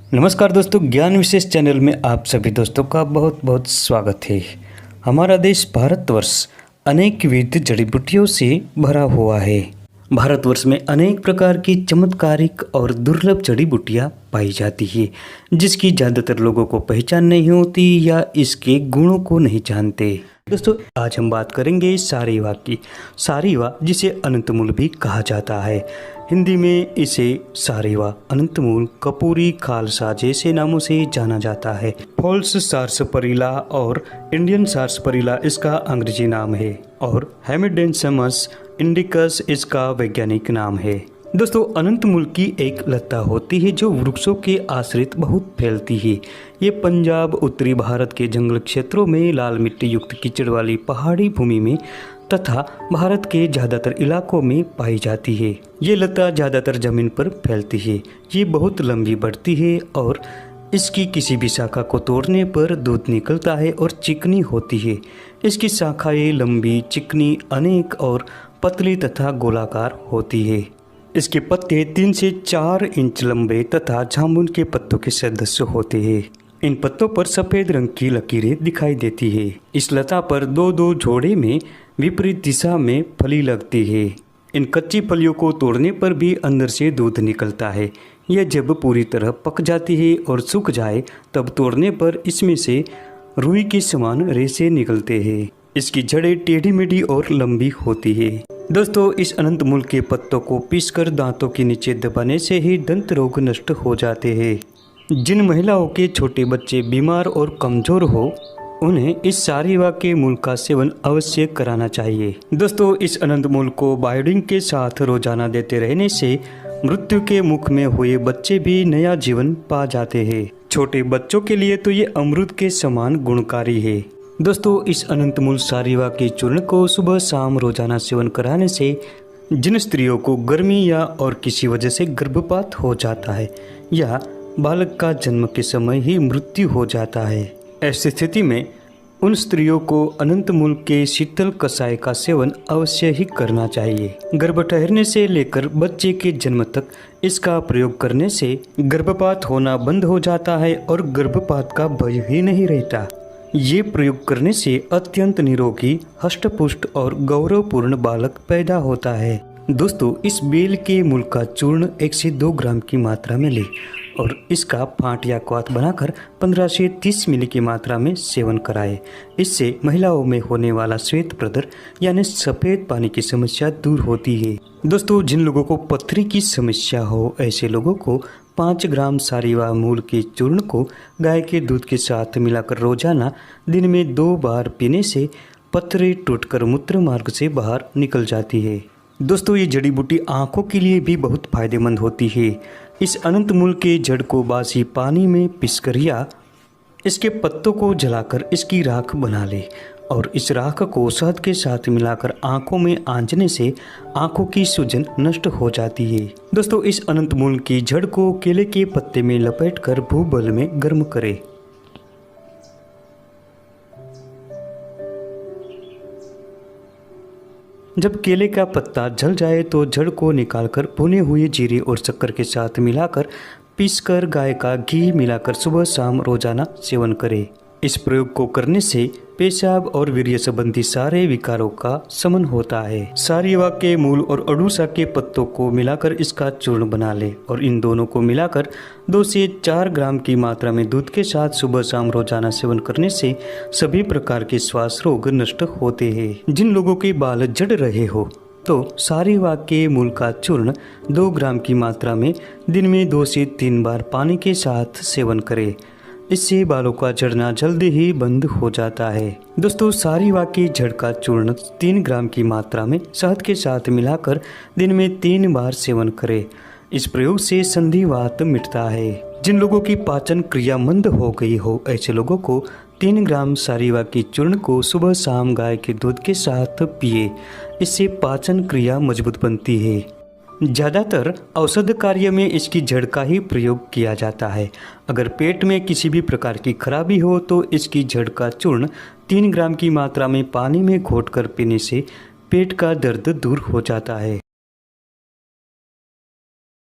नमस्कार दोस्तों, ज्ञान विशेष चैनल में आप सभी दोस्तों का बहुत बहुत स्वागत है। हमारा देश भारतवर्ष अनेक विविध जड़ी बूटियों से भरा हुआ है। भारतवर्ष में अनेक प्रकार की चमत्कारिक और दुर्लभ जड़ी बूटियाँ पाई जाती है, जिसकी ज़्यादातर लोगों को पहचान नहीं होती या इसके गुणों को नहीं जानते। दोस्तों, आज हम बात करेंगे सारीवा की। सारीवा जिसे अनंतमूल भी कहा जाता है, हिंदी में इसे सारीवा, अनंतमूल, कपूरी, खालसा जैसे नामों से जाना जाता है। फॉल्स सार्सपरिला और इंडियन सार्सपरिला इसका अंग्रेजी नाम है और हेमिडेंसमस इंडिकस इसका वैज्ञानिक नाम है। दोस्तों, अनंतमूल की एक लता होती है जो वृक्षों के आश्रित बहुत फैलती है। ये पंजाब, उत्तरी भारत के जंगल क्षेत्रों में, लाल मिट्टी युक्त कीचड़ वाली पहाड़ी भूमि में तथा भारत के ज़्यादातर इलाकों में पाई जाती है। ये लता ज़्यादातर जमीन पर फैलती है। ये बहुत लंबी बढ़ती है और इसकी किसी भी शाखा को तोड़ने पर दूध निकलता है और चिकनी होती है। इसकी शाखाएं लंबी, चिकनी, अनेक और पतली तथा गोलाकार होती है। इसके पत्ते 3 से 4 इंच लंबे तथा जामुन के पत्तों के सदृश होते हैं। इन पत्तों पर सफ़ेद रंग की लकीरें दिखाई देती है। इस लता पर दो जोड़े में विपरीत दिशा में फली लगती है। इन कच्ची फलियों को तोड़ने पर भी अंदर से दूध निकलता है। यह जब पूरी तरह पक जाती है और सूख जाए तब तोड़ने पर इसमें से रुई के समान रेशे निकलते हैं। इसकी जड़ें टेढ़ी मेढ़ी और लंबी होती है। दोस्तों, इस अनंतमूल के पत्तों को पीसकर दांतों के नीचे दबाने से ही दंत रोग नष्ट हो जाते हैं। जिन महिलाओं के छोटे बच्चे बीमार और कमज़ोर हो, उन्हें इस सारीवा के मूल का सेवन अवश्य कराना चाहिए। दोस्तों, इस अनंतमूल को बायोडिन के साथ रोजाना देते रहने से मृत्यु के मुख में हुए बच्चे भी नया जीवन पा जाते हैं। छोटे बच्चों के लिए तो ये अमृत के समान गुणकारी है। दोस्तों, इस अनंतमूल सारीवा के चूर्ण को सुबह शाम रोजाना सेवन कराने से जिन स्त्रियों को गर्मी या और किसी वजह से गर्भपात हो जाता है या बालक का जन्म के समय ही मृत्यु हो जाता है, ऐसी स्थिति में उन स्त्रियों को अनंतमूल के शीतल कषाय का सेवन अवश्य ही करना चाहिए। गर्भ ठहरने से लेकर बच्चे के जन्म तक इसका प्रयोग करने से गर्भपात होना बंद हो जाता है और गर्भपात का भय ही नहीं रहता। ये प्रयोग करने से अत्यंत निरोगी, हष्टपुष्ट और गौरवपूर्ण बालक पैदा होता है। दोस्तों, इस बेल के मूल का चूर्ण 1 से 2 ग्राम की मात्रा में लें और इसका फांट या क्वाथ बनाकर 15 से 30 मिली की मात्रा में सेवन कराएं। इससे महिलाओं में होने वाला श्वेत प्रदर यानी सफ़ेद पानी की समस्या दूर होती है। दोस्तों, जिन लोगों को पथरी की समस्या हो, ऐसे लोगों को 5 ग्राम सारीवा मूल के चूर्ण को गाय के दूध के साथ मिलाकर रोजाना दिन में 2 बार पीने से पथरी टूटकर मूत्र मार्ग से बाहर निकल जाती है। दोस्तों, ये जड़ी बूटी आँखों के लिए भी बहुत फायदेमंद होती है। इस अनंतमूल के जड़ को बासी पानी में पीसकर या इसके पत्तों को जलाकर इसकी राख बना ले और इस राख को शहद के साथ मिलाकर आँखों में आंचने से आँखों की सूजन नष्ट हो जाती है। दोस्तों, इस अनंतमूल की जड़ को केले के पत्ते में लपेटकर भूबल में गर्म करें। जब केले का पत्ता जल जाए तो जड़ को निकालकर भुने हुए जीरे और शक्कर के साथ मिलाकर पीसकर गाय का घी मिलाकर सुबह शाम रोजाना सेवन करें। इस प्रयोग को करने से पेशाब और वीर्य संबंधी सारे विकारों का शमन होता है। सारीवा के मूल और अड़ूसा के पत्तों को मिलाकर इसका चूर्ण बना ले और इन दोनों को मिलाकर 2 से 4 ग्राम की मात्रा में दूध के साथ सुबह शाम रोजाना सेवन करने से सभी प्रकार के श्वास रोग नष्ट होते हैं। जिन लोगों के बाल झड़ रहे हो तो सारीवा के मूल का चूर्ण 2 ग्राम की मात्रा में दिन में 2 से 3 बार पानी के साथ सेवन करें। इससे बालों का झड़ना जल्दी ही बंद हो जाता है। दोस्तों, सारीवा की जड़ का चूर्ण 3 ग्राम की मात्रा में शहद के साथ मिलाकर दिन में 3 बार सेवन करें। इस प्रयोग से संधिवात मिटता है। जिन लोगों की पाचन क्रिया मंद हो गई हो, ऐसे लोगों को 3 ग्राम सारीवा की चूर्ण को सुबह शाम गाय के दूध के साथ पिए। इससे पाचन क्रिया मजबूत बनती है। ज़्यादातर औषध कार्य में इसकी जड़ का ही प्रयोग किया जाता है। अगर पेट में किसी भी प्रकार की खराबी हो तो इसकी जड़ का चूर्ण 3 ग्राम की मात्रा में पानी में घोटकर पीने से पेट का दर्द दूर हो जाता है।